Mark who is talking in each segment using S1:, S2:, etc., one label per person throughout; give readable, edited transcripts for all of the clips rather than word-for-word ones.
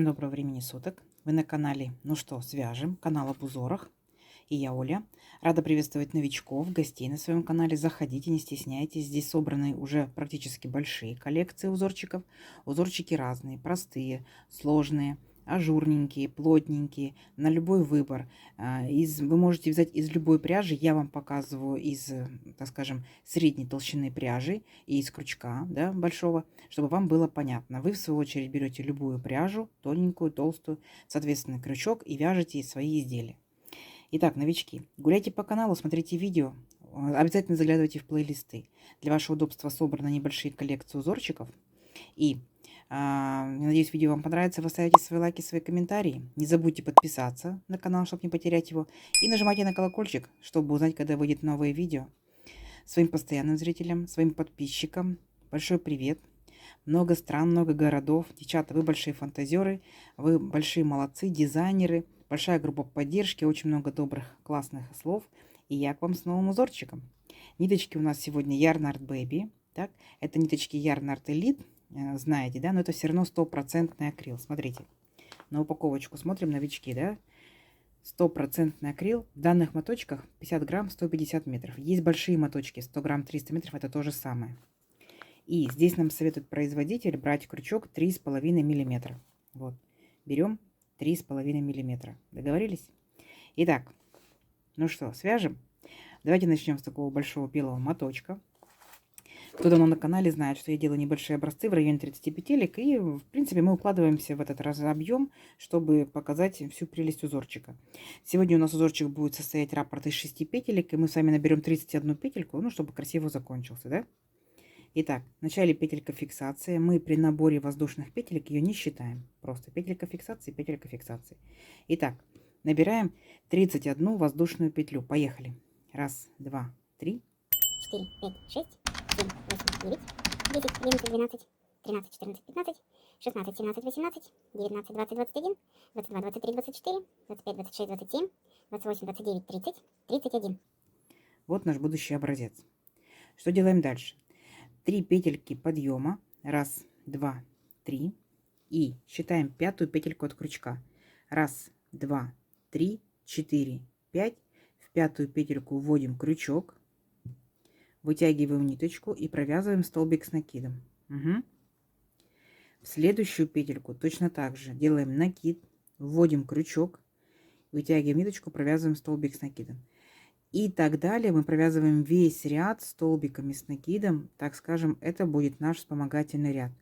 S1: Всем доброго времени суток. Вы на канале «Ну что, свяжем», канал об узорах. И я Оля. Рада приветствовать новичков, гостей на своем канале. Заходите, не стесняйтесь. Здесь собраны уже практически большие коллекции узорчиков. Узорчики разные, простые, сложные, ажурненькие, плотненькие, на любой выбор. Вы можете взять из любой пряжи. Я вам показываю из, так скажем, средней толщины пряжи и из крючка, да, большого, чтобы вам было понятно. Вы, в свою очередь, берете любую пряжу, тоненькую, толстую, соответственно, крючок и вяжете свои изделия. Итак, новички, гуляйте по каналу, смотрите видео, обязательно заглядывайте в плейлисты. Для вашего удобства собраны небольшие коллекции узорчиков. И надеюсь, видео вам понравится. Вы ставите свои лайки, свои комментарии. Не забудьте подписаться на канал, чтобы не потерять его. И нажимайте на колокольчик, чтобы узнать, когда выйдет новое видео. Своим постоянным зрителям, своим подписчикам большой привет. Много стран, много городов. Девчата, вы большие фантазеры, вы большие молодцы, дизайнеры. Большая группа поддержки, очень много добрых, классных слов. И я к вам с новым узорчиком. Ниточки у нас сегодня Yarn Art Baby. Так? Это ниточки Yarn Art Elite. Знаете, да? Но это все равно 100% акрил. Смотрите. На упаковочку смотрим, новички, да? 100% акрил. В данных моточках 50 грамм 150 метров. Есть большие моточки 100 грамм 300 метров. Это то же самое. И здесь нам советует производитель брать крючок 3,5 миллиметра. Вот. Берем 3,5 миллиметра. Договорились? Итак, ну что, свяжем? Давайте начнем с такого большого белого моточка. Кто давно на канале знает, что я делаю небольшие образцы в районе 30 петелек. И, в принципе, мы укладываемся в этот разобъем, чтобы показать всю прелесть узорчика. Сегодня у нас узорчик будет состоять раппорт из 6 петелек. И мы с вами наберем 31 петельку, ну, чтобы красиво закончился, да? Итак, в начале петелька фиксации. Мы при наборе воздушных петелек ее не считаем. Просто петелька фиксации, петелька фиксации. Итак, набираем 31 воздушную петлю. Поехали. Раз, два, три.
S2: 4, 5, 6, 7, 8, 9, 10, 11, 12, 13, 14, 15, 16, 17, 18, 19, 20, 21, 22, 23, 24, 25, 26, 27, 28, 29, 30, 31.
S1: Вот наш будущий образец. Что делаем дальше? 3 петельки подъема. Раз, два, три. И считаем пятую петельку от крючка. Раз, два, три, 4, 5. В пятую петельку вводим крючок. Вытягиваем ниточку и провязываем столбик с накидом. Угу. В следующую петельку точно так же делаем накид, вводим крючок, вытягиваем ниточку, провязываем столбик с накидом. И так далее мы провязываем весь ряд столбиками с накидом. Так скажем, это будет наш вспомогательный ряд.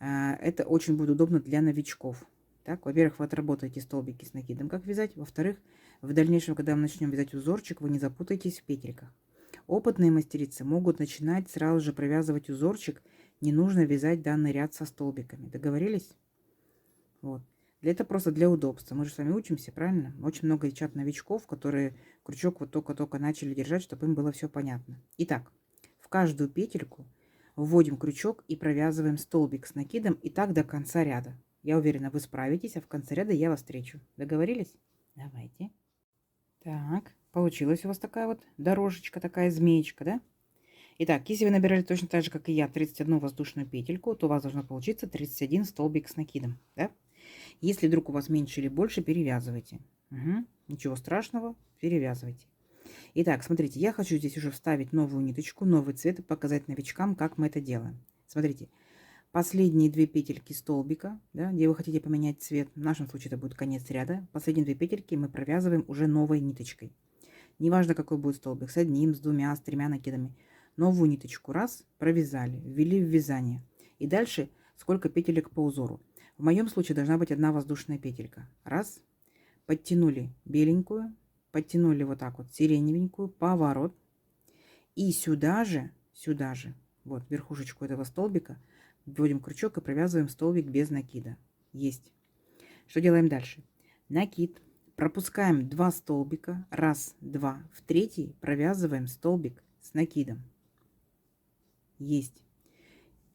S1: Это очень будет удобно для новичков. Так, во-первых, вы отработаете столбики с накидом, как вязать. Во-вторых, в дальнейшем, когда мы начнем вязать узорчик, вы не запутаетесь в петельках. Опытные мастерицы могут начинать сразу же провязывать узорчик. Не нужно вязать данный ряд со столбиками. Договорились? Вот. Это просто для удобства. Мы же с вами учимся, правильно? Очень много девчат-новичков, которые крючок вот только-только начали держать, чтобы им было все понятно. Итак, в каждую петельку вводим крючок и провязываем столбик с накидом, и так до конца ряда. Я уверена, вы справитесь, а в конце ряда я вас встречу. Договорились? Давайте. Так, получилась у вас такая вот дорожечка, такая змеечка, да? Итак, если вы набирали точно так же, как и я, 31 воздушную петельку, то у вас должно получиться 31 столбик с накидом, да? Если вдруг у вас меньше или больше, перевязывайте. Угу. Ничего страшного, перевязывайте. Итак, смотрите, я хочу здесь уже вставить новую ниточку, новый цвет и показать новичкам, как мы это делаем. Смотрите, последние 2 петельки столбика, да, где вы хотите поменять цвет, в нашем случае это будет конец ряда, последние 2 петельки мы провязываем уже новой ниточкой. Неважно, какой будет столбик, с одним, с двумя, с тремя накидами. Новую ниточку раз, провязали, ввели в вязание. И дальше сколько петелек по узору. В моем случае должна быть одна воздушная петелька. Раз, подтянули беленькую, подтянули вот так вот сиреневенькую, поворот. И сюда же, вот верхушечку этого столбика, вводим крючок и провязываем столбик без накида. Есть. Что делаем дальше? Накид. Пропускаем 2 столбика. Раз, два. В третий провязываем столбик с накидом. Есть.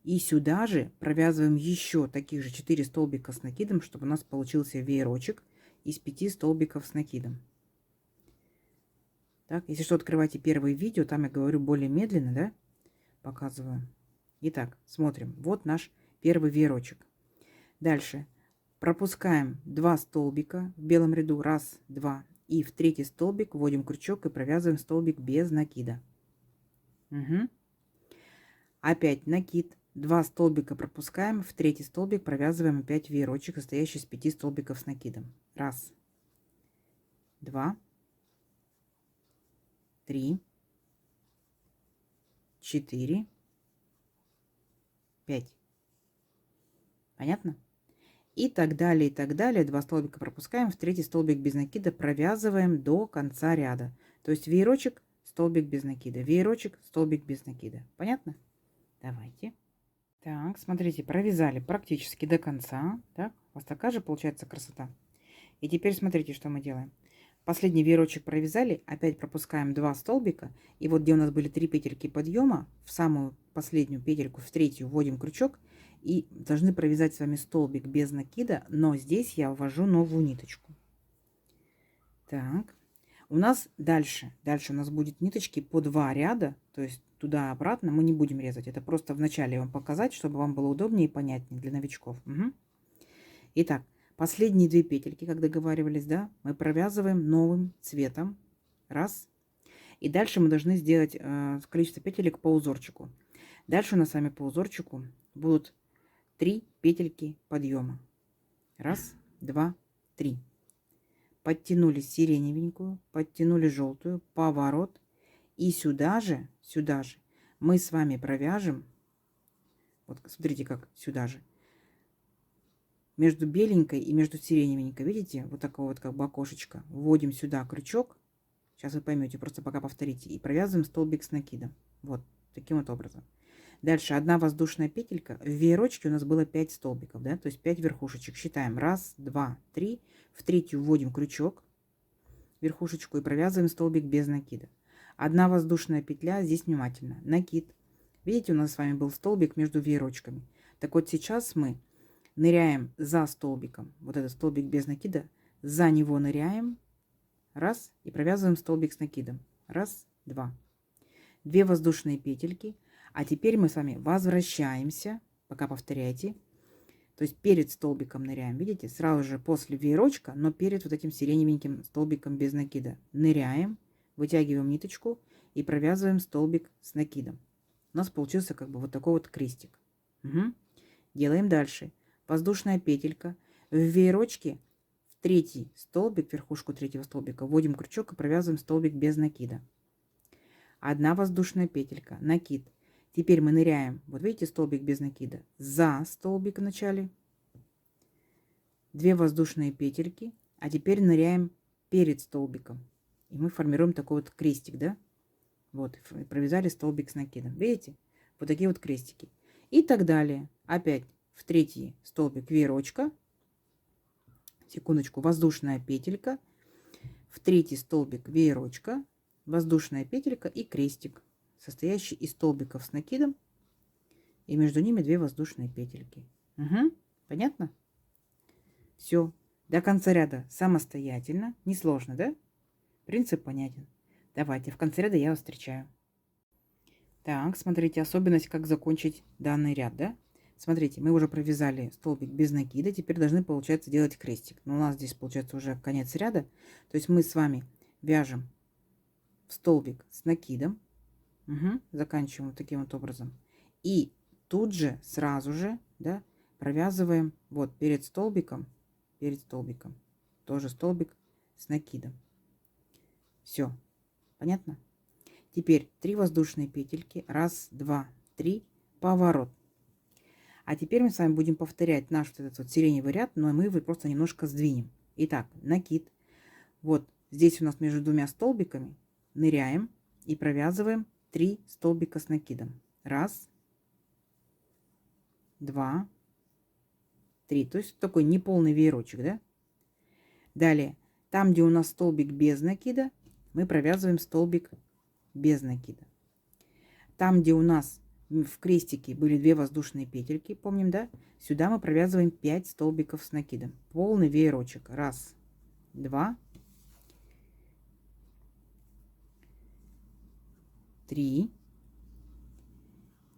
S1: И сюда же провязываем еще таких же 4 столбика с накидом, чтобы у нас получился веерочек из 5 столбиков с накидом. Так, если что, открывайте первое видео, там я говорю более медленно, да, показываю. Итак, смотрим. Вот наш первый веерочек. Дальше Пропускаем 2 столбика в белом ряду. Раз, два. И в третий столбик вводим крючок и провязываем столбик без накида. Угу. Опять накид. 2 столбика пропускаем. В третий столбик провязываем опять веерочек, состоящий из 5 столбиков с накидом. Раз, два, три, 4, 5. Понятно? И так далее, и так далее. 2 столбика пропускаем, в третий столбик без накида провязываем до конца ряда. То есть веерочек, столбик без накида, веерочек, столбик без накида. Понятно? Давайте. Так, смотрите, провязали практически до конца. Так, у вас такая же получается красота. И теперь смотрите, что мы делаем. Последний веерочек провязали, опять пропускаем 2 столбика. И вот где у нас были 3 петельки подъема, в самую последнюю петельку, в третью вводим крючок. И должны провязать с вами столбик без накида, но здесь я ввожу новую ниточку. Так, у нас дальше у нас будет ниточки по 2 ряда, то есть туда-обратно мы не будем резать. Это просто вначале вам показать, чтобы вам было удобнее и понятнее для новичков. Угу. Итак, последние 2 петельки, как договаривались, да, мы провязываем новым цветом. Раз. И дальше мы должны сделать количество петелек по узорчику. Дальше у нас с вами по узорчику будут 3 петельки подъема. Раз, два, три. Подтянули сиреневенькую, подтянули желтую, поворот. И сюда же мы с вами провяжем, вот смотрите, как сюда же, между беленькой и между сиреневенькой, видите, вот такое вот как бы окошечко, вводим сюда крючок, сейчас вы поймете, просто пока повторите, и провязываем столбик с накидом, вот таким вот образом. Дальше 1 воздушная петелька, в веерочке у нас было 5 столбиков, да, то есть 5 верхушечек, считаем, раз, два, три, в третью вводим крючок, верхушечку и провязываем столбик без накида. 1 воздушная петля, здесь внимательно, накид. Видите, у нас с вами был столбик между веерочками. Так вот сейчас мы ныряем за столбиком, вот этот столбик без накида, за него ныряем, раз, и провязываем столбик с накидом. Раз, два. 2 воздушные петельки. А теперь мы с вами возвращаемся, пока повторяйте. То есть перед столбиком ныряем, видите, сразу же после веерочка, но перед вот этим сиреневеньким столбиком без накида. Ныряем, вытягиваем ниточку и провязываем столбик с накидом. У нас получился как бы вот такой вот крестик. Угу. Делаем дальше. Воздушная петелька. В веерочке в третий столбик, верхушку третьего столбика, вводим крючок и провязываем столбик без накида. 1 воздушная петелька, накид. Теперь мы ныряем, вот видите, столбик без накида, за столбик в начале. 2 воздушные петельки, а теперь ныряем перед столбиком. И мы формируем такой вот крестик, да? Вот, провязали столбик с накидом. Видите? Вот такие вот крестики. И так далее. Опять в третий столбик веерочка. Секундочку, воздушная петелька. В третий столбик веерочка, воздушная петелька и крестик, состоящий из столбиков с накидом. И между ними 2 воздушные петельки. Угу. Понятно? Все. До конца ряда самостоятельно. Несложно, да? Принцип понятен. Давайте, в конце ряда я вас встречаю. Так, смотрите, особенность, как закончить данный ряд, да? Смотрите, мы уже провязали столбик без накида, теперь должны, получается, делать крестик. Но у нас здесь, получается, уже конец ряда. То есть мы с вами вяжем в столбик с накидом. Угу, заканчиваем вот таким вот образом. И тут же, сразу же, да, провязываем вот перед столбиком, тоже столбик с накидом. Все, понятно? Теперь 3 воздушные петельки, раз, два, три, поворот. А теперь мы с вами будем повторять наш вот этот вот сиреневый ряд, но мы его просто немножко сдвинем. Итак, накид. Вот здесь у нас между 2 столбиками ныряем и провязываем 3 столбика с накидом. Раз, два, три. То есть такой неполный веерочек, да? Далее, там, где у нас столбик без накида, мы провязываем столбик без накида. Там, где у нас в крестике были 2 воздушные петельки, помним, да? Сюда мы провязываем 5 столбиков с накидом. Полный веерочек. Раз, два, 3,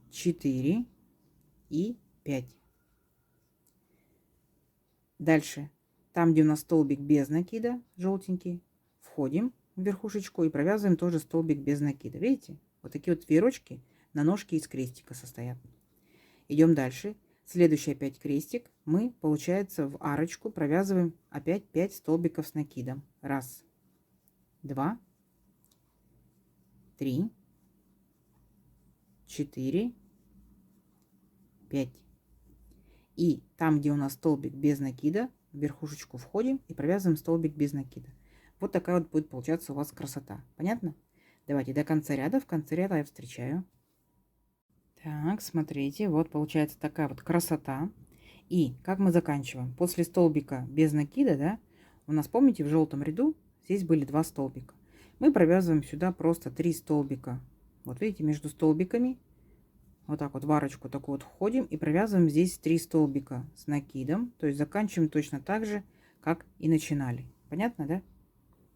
S1: 4 и 5. Дальше, там, где у нас столбик без накида, желтенький, входим в верхушечку и провязываем тоже столбик без накида. Видите? Вот такие вот веерочки на ножке из крестика состоят. Идем дальше. Следующий опять крестик. Мы, получается, в арочку провязываем опять 5 столбиков с накидом. Раз, два, три, 4, 5. И там, где у нас столбик без накида, в верхушечку входим и провязываем столбик без накида. Вот такая вот будет получаться у вас красота. Понятно? Давайте до конца ряда. В конце ряда я встречаю. Так, смотрите, вот получается такая вот красота. И как мы заканчиваем? После столбика без накида, да, у нас, помните, в желтом ряду здесь были 2 столбика. Мы провязываем сюда просто 3 столбика. Вот видите, между столбиками вот так вот в арочку такую вот входим и провязываем здесь 3 столбика с накидом. То есть заканчиваем точно так же, как и начинали. Понятно, да?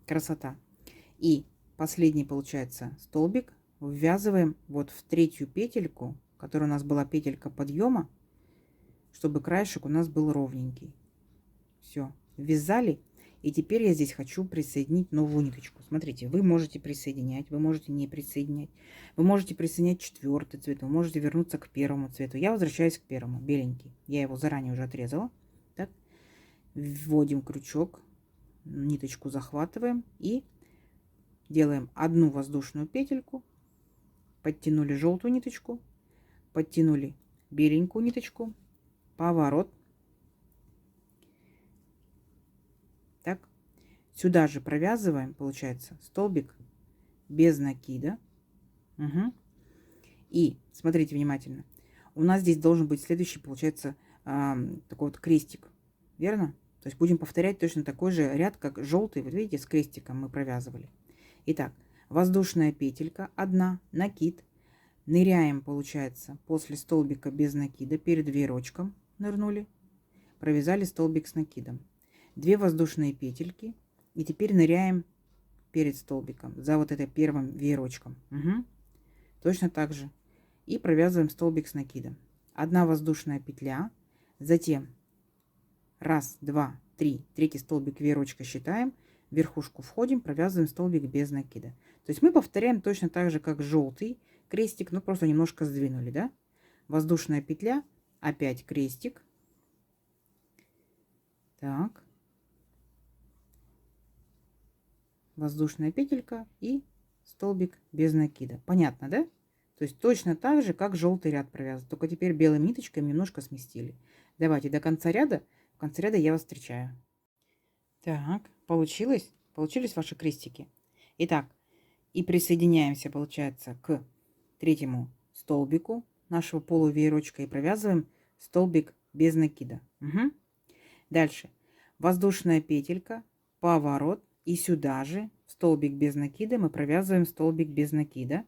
S1: Красота. И последний получается столбик ввязываем вот в третью петельку, которая у нас была петелька подъема, чтобы краешек у нас был ровненький. Все, ввязали. И теперь я здесь хочу присоединить новую ниточку. Смотрите, вы можете присоединять, вы можете не присоединять. Вы можете присоединять 4-й цвет, вы можете вернуться к 1-му цвету. Я возвращаюсь к 1-му, беленький. Я его заранее уже отрезала. Так. Вводим крючок, ниточку захватываем и делаем одну воздушную петельку. Подтянули желтую ниточку, подтянули беленькую ниточку, поворот. Так, сюда же провязываем, получается, столбик без накида. Угу. И смотрите внимательно. У нас здесь должен быть следующий, получается, такой вот крестик. Верно? То есть будем повторять точно такой же ряд, как желтый. Вот видите, с крестиком мы провязывали. Итак, воздушная петелька, 1, накид. Ныряем, получается, после столбика без накида, перед веерочком нырнули, провязали столбик с накидом. 2 воздушные петельки. И теперь ныряем перед столбиком, за вот это первым веерочком. Угу. Точно так же. И провязываем столбик с накидом. 1 воздушная петля. Затем 1, 2, 3. Третий столбик веерочка считаем. В верхушку входим, провязываем столбик без накида. То есть мы повторяем точно так же, как желтый крестик, но просто немножко сдвинули, да? Воздушная петля, опять крестик. Так. Воздушная петелька и столбик без накида. Понятно, да? То есть точно так же, как желтый ряд провязан. Только теперь белым ниточками немножко сместили. Давайте до конца ряда. В конце ряда я вас встречаю. Так, получилось? Получились ваши крестики? Итак, и присоединяемся, получается, к 3-му столбику нашего полувеерочка и провязываем столбик без накида. Угу. Дальше. Воздушная петелька, поворот. И сюда же в столбик без накида мы провязываем столбик без накида.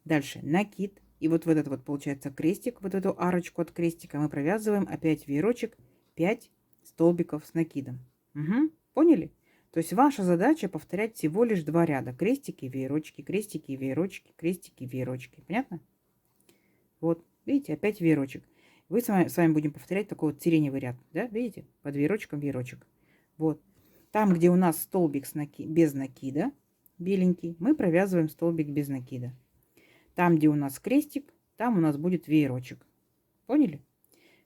S1: Дальше накид. И вот в этот вот получается крестик, вот эту арочку от крестика мы провязываем опять веерочек 5 столбиков с накидом. Угу. Поняли? То есть ваша задача повторять всего лишь 2 ряда. Крестики, веерочки, крестики, веерочки, крестики, веерочки. Понятно? Вот, видите, опять веерочек. Мы с вами будем повторять такой вот сиреневый ряд. Да, видите? Под веерочком веерочек. Вот. Там, где у нас столбик без накида, беленький, мы провязываем столбик без накида. Там, где у нас крестик, там у нас будет веерочек. Поняли?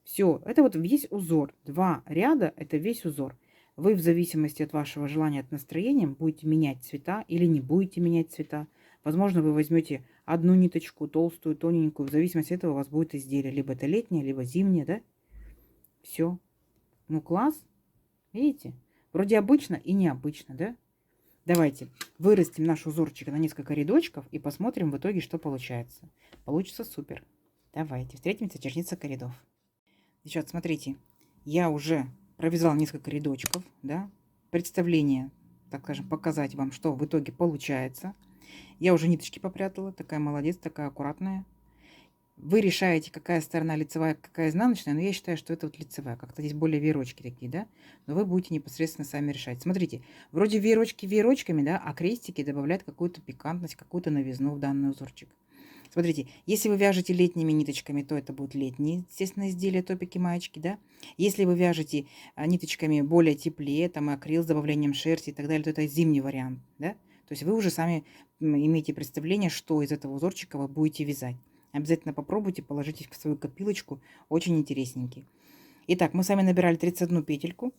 S1: Все, это вот весь узор. 2 ряда – это весь узор. Вы в зависимости от вашего желания, от настроения будете менять цвета или не будете менять цвета. Возможно, вы возьмете одну ниточку, толстую, тоненькую. В зависимости от этого у вас будет изделие. Либо это летнее, либо зимнее, да? Все. Ну, класс. Видите? Вроде обычно и необычно, да? Давайте вырастим наш узорчик на несколько рядочков и посмотрим в итоге, что получается. Получится супер. Давайте встретимся через несколько рядов. Сейчас, смотрите, я уже провязала несколько рядочков, да? Представление, так скажем, показать вам, что в итоге получается. Я уже ниточки попрятала, такая молодец, такая аккуратная. Вы решаете, какая сторона лицевая, какая изнаночная, но я считаю, что это вот лицевая. Как-то здесь более веерочки такие, да? Но вы будете непосредственно сами решать. Смотрите, вроде веерочки веерочками, да, а крестики добавляют какую-то пикантность, какую-то новизну в данный узорчик. Смотрите, если вы вяжете летними ниточками, то это будут летние, естественно, изделия, топики, маечки, да. Если вы вяжете ниточками более теплее, там акрил с добавлением шерсти и так далее, то это зимний вариант, да. То есть вы уже сами имеете представление, что из этого узорчика вы будете вязать. Обязательно попробуйте, положите в свою копилочку, очень интересненький. Итак, мы с вами набирали 31 петельку.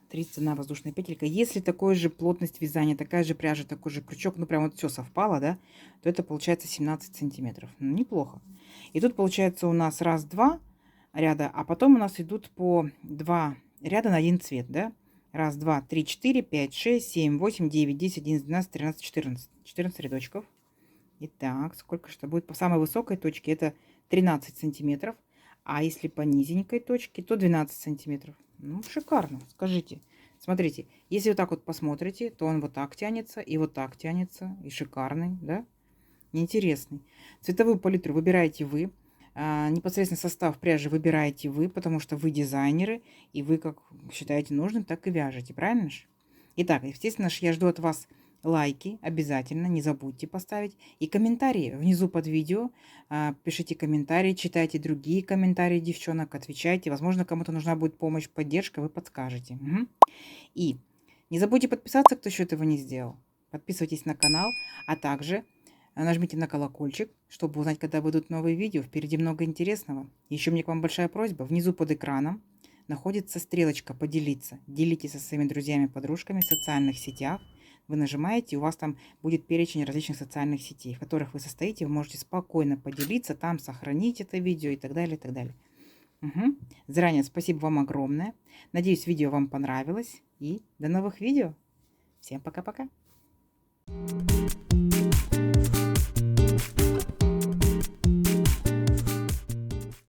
S1: 31 воздушная петелька. Если такой же плотность вязания, такая же пряжа, такой же крючок, ну прям вот все совпало, да, то это получается 17 сантиметров. Ну, неплохо. И тут получается у нас раз-два ряда, а потом у нас идут по 2 ряда на один цвет, да. Раз, два, три, 4, 5, 6, 7, 8, 9, 10, 11, 12, 13, 14. 14 рядочков. Итак, сколько же это будет? По самой высокой точке это 13 сантиметров. А если по низенькой точке, то 12 сантиметров. Ну, шикарно, скажите. Смотрите, если вот так вот посмотрите, то он вот так тянется, и вот так тянется, и шикарный, да? Интересный. Цветовую палитру выбираете вы. Непосредственно состав пряжи выбираете вы, потому что вы дизайнеры, и вы как считаете нужным, так и вяжете, правильно же? Итак, естественно, я жду от вас лайки, обязательно, не забудьте поставить. И комментарии внизу под видео. Пишите комментарии, читайте другие комментарии девчонок, отвечайте. Возможно, кому-то нужна будет помощь, поддержка, вы подскажете. Угу. И не забудьте подписаться, кто еще этого не сделал. Подписывайтесь на канал, а также нажмите на колокольчик, чтобы узнать, когда будут новые видео. Впереди много интересного. Еще мне к вам большая просьба. Внизу под экраном находится стрелочка «Поделиться». Делитесь со своими друзьями, подружками в социальных сетях. Вы нажимаете, и у вас там будет перечень различных социальных сетей, в которых вы состоите. Вы можете спокойно поделиться, там сохранить это видео и так далее, и так далее. Угу. Заранее спасибо вам огромное. Надеюсь, видео вам понравилось. И до новых видео. Всем пока-пока.